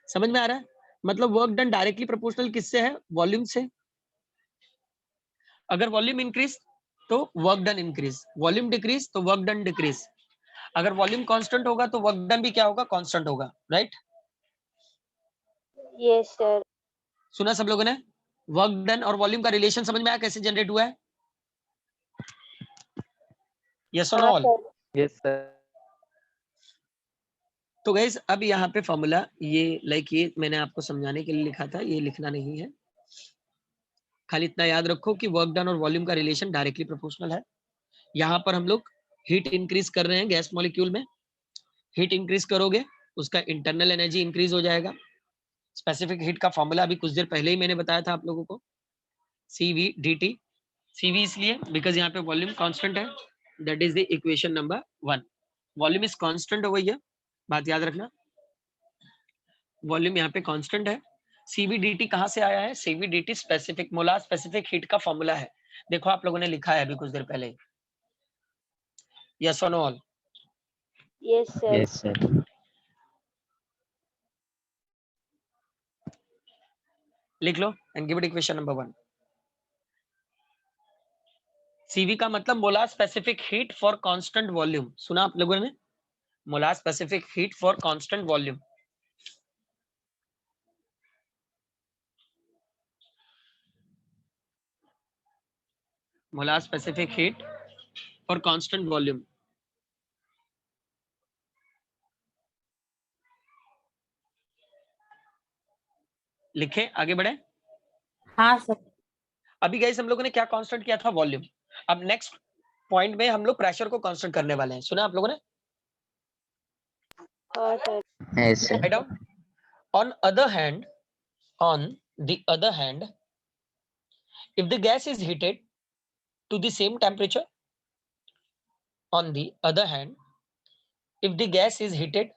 समझ में आ रहा है? मतलब वर्क डन डायरेक्टली प्रोपोर्शनल किससे है? वॉल्यूम से. अगर वॉल्यूम इंक्रीज तो work done increase, volume decrease तो वर्क डन डिक्रीज। अगर वॉल्यूम कांस्टेंट होगा तो वर्क डन भी क्या होगा, कांस्टेंट होगा, राइट? Yes, sir. सुना सब लोगों ने? वर्क डन और वॉल्यूम का रिलेशन समझ में आया कैसे जनरेट हुआ है? यस और नो हाँ ऑल? सर. Yes sir. तो गाइस अब यहाँ पे फॉर्मूला ये ये मैंने आपको समझाने के लिए लिखा था, ये लिखना नहीं है, खाली इतना याद रखो कि वर्क डन और वॉल्यूम का रिलेशन डायरेक्टली प्रोपोर्शनल है। यहाँ पर हम लोग हीट इंक्रीज कर रहे हैं गैस मॉलिक्यूल में, हीट इंक्रीज करोगे उसका इंटरनल एनर्जी इंक्रीज हो जाएगा। स्पेसिफिक हीट का फॉर्मूला अभी कुछ देर पहले ही मैंने बताया था आप लोगों को, CV dt। CV इसलिए बिकॉज यहाँ पे वॉल्यूम कांस्टेंट है, that is the equation number 1। Volume is constant हो गई है, बात याद रखना, वॉल्यूम यहाँ पे कांस्टेंट है। CV dt कहाँ से आया है? CV dt specific molar specific heat का फॉर्मूला है, देखो आप लोगों ने लिखा है अभी कुछ देर पहले। यस और no all? Yes, sir. Yes, sir. लिख लो and give it equation number 1। CV का मतलब molar specific heat for constant volume, सुना आप लोगों ने? Molar specific heat for constant volume. Molar specific heat for constant volume. लिखे, आगे बढ़े। हाँ सर. अभी गाइस हम लोगों ने क्या कांस्टेंट किया था? वॉल्यूम। अब नेक्स्ट पॉइंट में हम लोग प्रेशर को कांस्टेंट करने वाले हैं, सुना आप लोगों ने? हाँ sir. Yes, sir. Write down. on the other hand, if the gas is heated to the same temperature, on the other hand, if the gas is heated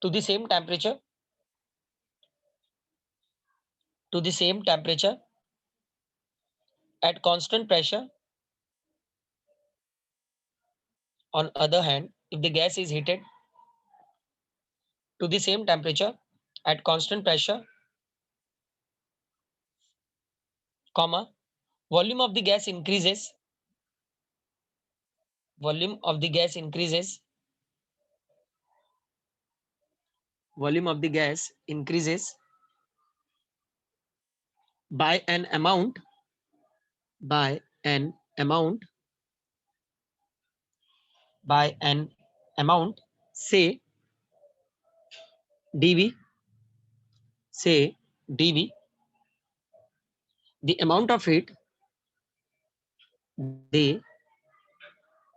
to the same temperature, at constant pressure, on other hand, if the gas is heated to the same temperature at constant pressure, comma, volume of the gas increases, volume of the gas increases, volume of the gas increases by an amount, by an amount, by an amount, say dV, say dV, the amount of heat, the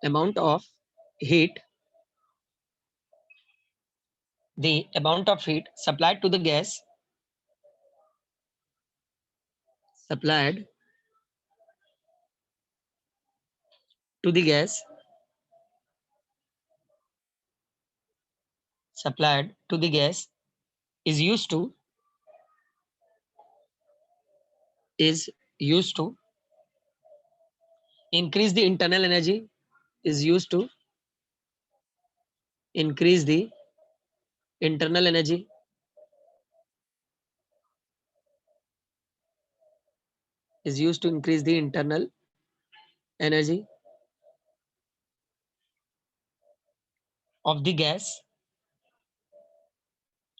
amount of heat, the amount of heat supplied to the gas, supplied to the gas, supplied to the gas is used to increase the internal energy, is used to increase the internal energy, is used to increase the internal energy of the gas,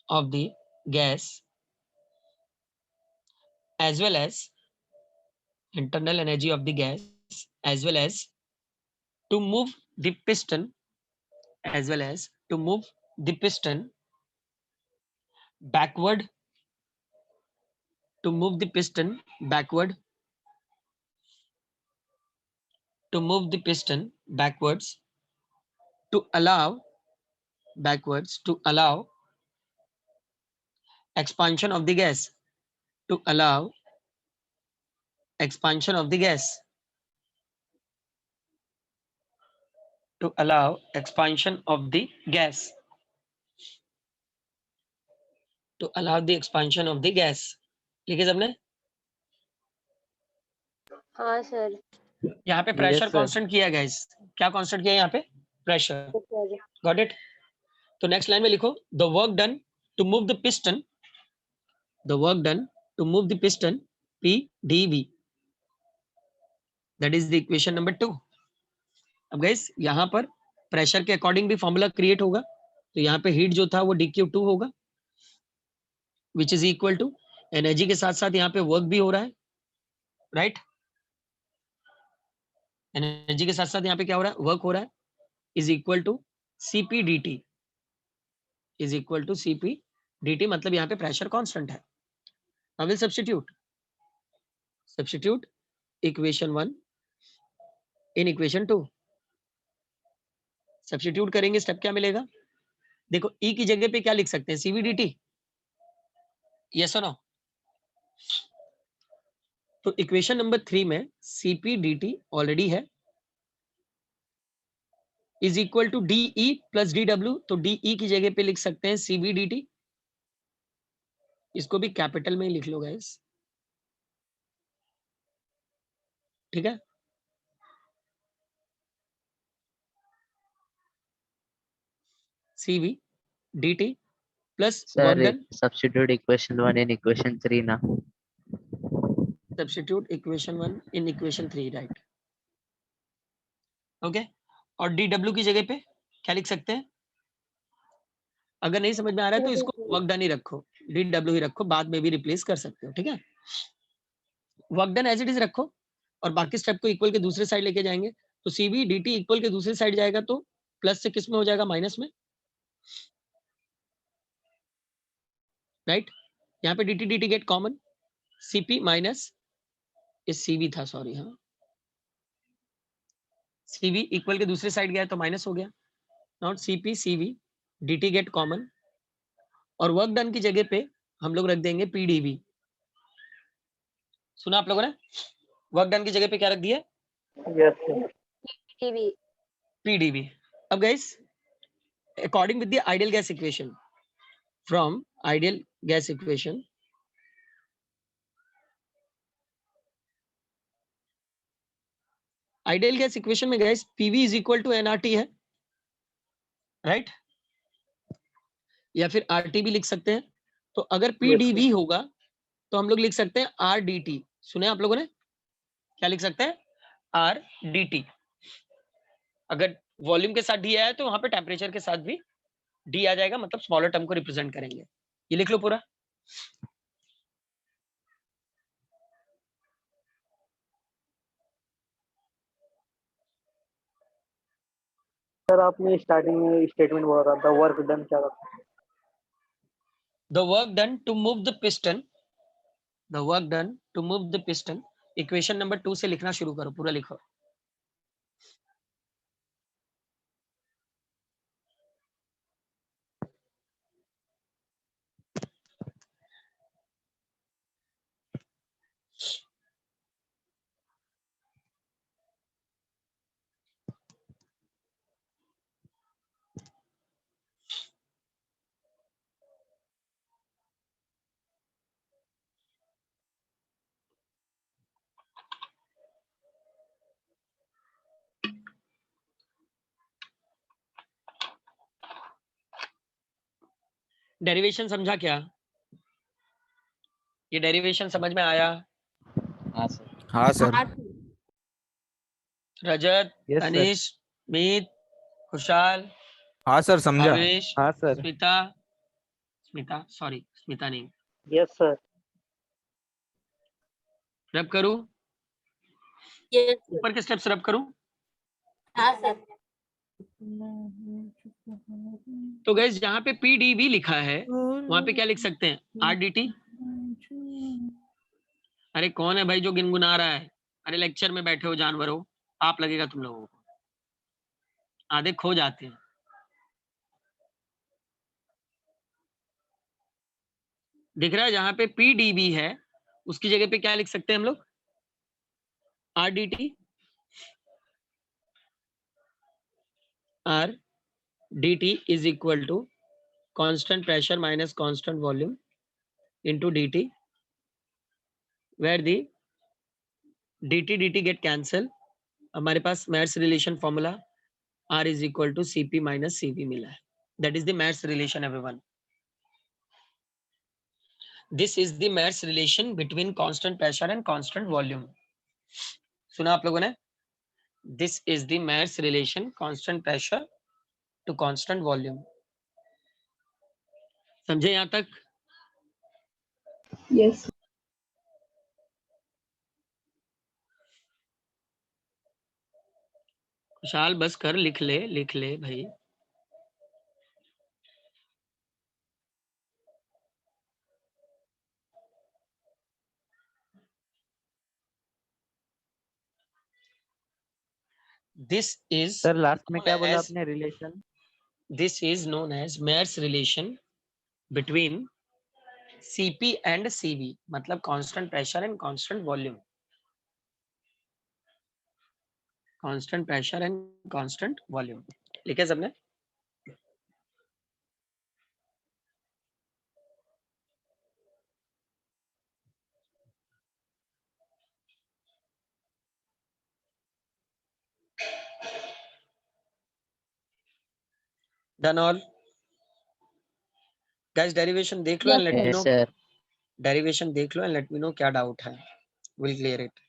of the gas, as well as internal energy of the gas, as well as to move the piston, as well as to move the piston backward, to move the piston backward, to move the piston backwards, to allow backwards, to allow expansion of the gas, to allow expansion of the gas, to allow expansion of the gas, to allow the expansion of the gas। लिखे सबने? हाँ सर. यहाँ पे प्रेशर sir. कांस्टेंट किया गैस, क्या कांस्टेंट किया यहाँ पे? प्रेशर। Sir. Got it? तो नेक्स्ट लाइन में लिखो the work done to move the piston, the work done to move the piston P dV, that is the equation number 2। अब गाइस यहाँ पर प्रेशर के अकॉर्डिंग भी फॉर्मूला क्रिएट होगा, तो यहाँ पे हीट जो था वो dq2 होगा, which is equal to energy के साथ साथ यहाँ पे वर्क भी हो रहा है, राइट। एनर्जी के साथ साथ यहाँ पे क्या हो रहा है, वर्क हो रहा है, is equal to cp dt, is equal to cp dt, मतलब यहाँ पे प्रेशर कांस्टेंट है। Now will substitute equation 1 in equation 2। Substitute करेंगे, स्टेप क्या मिलेगा, देखो E की जगह पे क्या लिख सकते हैं, cv dt, यस और नो। तो इक्वेशन नंबर 3 में cp dt ऑलरेडी है, is equal to dE plus dw, तो dE की जगह पे लिख सकते हैं cv dt, इसको भी कैपिटल में ही लिख लो गाइस, ठीक है। cv dt plus work Sir, done, substitute equation 1 in equation 3 ना. Substitute equation 1 in equation 3, right, okay. और dw की जगह पे क्या लिख सकते हैं, अगर नहीं समझ में आ रहा है तो इसको वर्क डन ही रखो, dw ही रखो, बाद में भी रिप्लेस कर सकते हो, ठीक है। Work done as it is रखो, और बाकी स्टेप को इक्वल के दूसरे साइड लेके जाएंगे, तो cv dt इक्वल के दूसरे साइड जाएगा तो प्लस से किस में हो जाएगा, माइनस में, राइट। यहाँ पे dt dt get common, cp minus इस cv था, सॉरी, हाँ, cv इक्वल के दूसरे साइड गया तो माइनस हो गया, not cp cv dt get common, और वर्क डन की जगह पे हम लोग रख देंगे pdv। सुना आप लोगों ने, वर्क डन की जगह पे क्या रख दिया, यस सर। TV pdv। अब guys according with the ideal gas equation, from ideal gas equation, ideal gas equation में guys pv is equal to nRT है, राइट, या फिर RT भी लिख सकते हैं। तो अगर pdv होगा तो हम लोग लिख सकते हैं RDT। सुने आप लोगों ने, क्या लिख सकते हैं, RDT। अगर वॉल्यूम के साथ डी आया तो वहां पे टेम्परेचर के साथ भी डी आ जाएगा, मतलब स्मॉलर टर्म को रिप्रेजेंट करेंगे। ये लिख लो पूरा। सर आपने स्टार्टिंग में स्टेटमेंट बोला था, द वर्क डन क्या था? The work done to move the piston, the work done to move the piston, equation number 2 से लिखना शुरू करो, पूरा लिखो। डेरिवेशन समझा क्या, ये डेरिवेशन समझ में आया? हाँ सर. हाँ सर. रजत, Yes, sir. अनीश, मीत, खुशाल, हाँ सर समझा. आवेश, हाँ सर। स्मिता, स्मिता सॉरी स्मिता नहीं, यस सर। रब करूं, Yes, sir. ऊपर के स्टेप्स रब करूं। हाँ सर. तो गाइस यहाँ पे pdv लिखा है, वहां पे क्या लिख सकते हैं, RDT। अरे कौन है भाई जो गिनगुना रहा है, अरे लेक्चर में बैठे हो जानवर हो, आप लगेगा तुम लोगों को, आधे खो जाते हैं। दिख रहा है जहां पे pdv है उसकी जगह पे क्या लिख सकते हैं हम लोग, RDT। RDT is equal to constant pressure minus constant volume into dt, where the dt get cancel। हमारे पास maths relation formula R is equal to Cp minus Cv मिला है, that is the mass relation everyone। This is the mass relation between constant pressure and constant volume। सुना आप लोगों ने? This is the Mayer's relation constant pressure to constant volume. समझे यहां तक? Yes. खुशहाल बस कर, लिख ले भाई। दिस इज सर लास्ट में known क्या बोला as- आपने relation? This is known as Mayer's relation between CP and CV, मतलब constant pressure and constant volume. Constant pressure and constant volume. लिखे सबने? Done all? Guys, derivation देख लो and let me Yes know. sir. Derivation देख लो and let me know क्या doubt है. We'll clear it.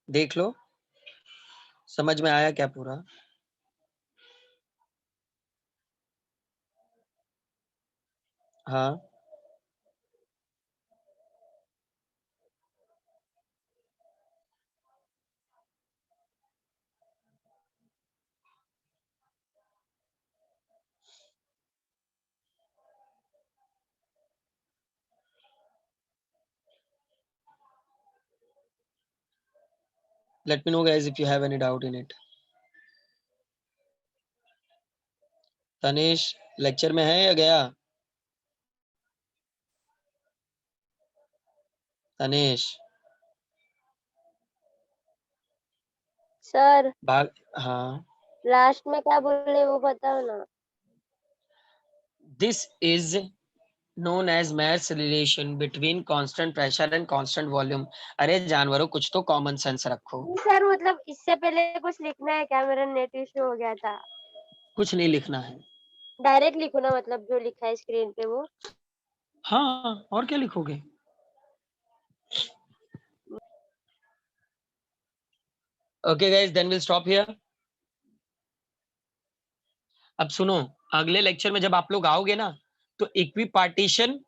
देख लो, समझ में आया क्या पूरा? हाँ, let me know guys if you have any doubt in it. Tanesh lecture में है या गया? तनेश सर भाग। हाँ, लास्ट में क्या बोले वो बताओ ना। this is known as Mayer's relation between constant pressure and constant volume. अरे जानवरों, कुछ तो कॉमन सेंस रखो। सर मतलब इससे पहले कुछ लिखना है क्या? मेरा नेट इश्यू हो गया था। कुछ नहीं लिखना है। डायरेक्ट लिखो ना, मतलब जो लिखा है स्क्रीन पे वो। हाँ, और क्या लिखोगे? Okay guys, then we'll stop here. अब सुनो, अगले लेक्चर में जब आप लोग आओगे ना, तो इक्विपार्टीशन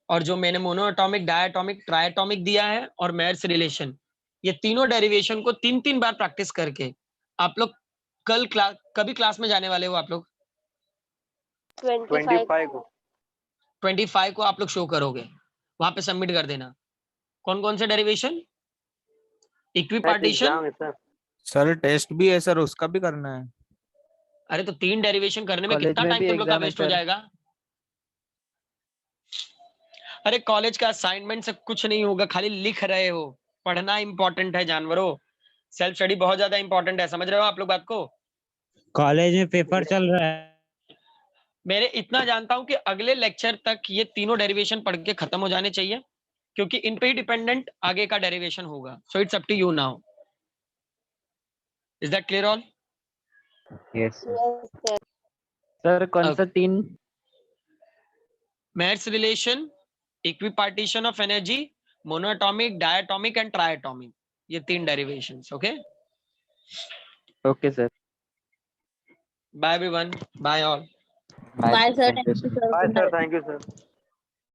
और जो मैंने मोनोएटॉमिक, डायटॉमिक, ट्राइएटॉमिक दिया है और मेयर्स रिलेशन, ये तीनों डेरिवेशन को 3-3 बार प्रैक्टिस करके आप लोग कल कभी क्लास में जाने वाले हो आप लोग? 25 को। 25 को आप लोग शो करोगे, वहां पे सबमिट कर देना। कौन कौन से डेरिवेशन? इक्विपार्टीशन। एग्जाम है सर। सर टेस्ट भी है सर, उसका भी करना है। अरे तो 3 डेरिवेशन करने में कॉलेज कितना में टाइम भी तुम लोग का एग्जाम है वेस्ट हो सर। जाएगा? अरे कॉलेज का असाइनमेंट से कुछ नहीं होगा, खाली लिख रहे हो। पढ़ना इंपॉर्टेंट है जानवरों, सेल्फ स्टडी बहुत ज्यादा इंपॉर्टेंट है। समझ रहे हो आप लोग बात को? कॉलेज में पेपर चल रहा है। मेरे इतना जानता हूं कि अगले लेक्चर तक ये तीनों डेरिवेशन पढ़ के खत्म हो जाने चाहिए, क्योंकि इन पे ही डिपेंडेंट आगे का डेरिवेशन होगा। So it's up to you now. Is that clear all? Yes sir. Yes sir. Sir कौन सा 3? Mayer's relation, equipartition of energy, monoatomic, diatomic and triatomic, ये 3 derivations. Okay, Okay sir. Bye everyone, bye all. Bye Bye sir. sir. Thank you Thank you sir. sir. Bye Good sir, night. Thank you sir.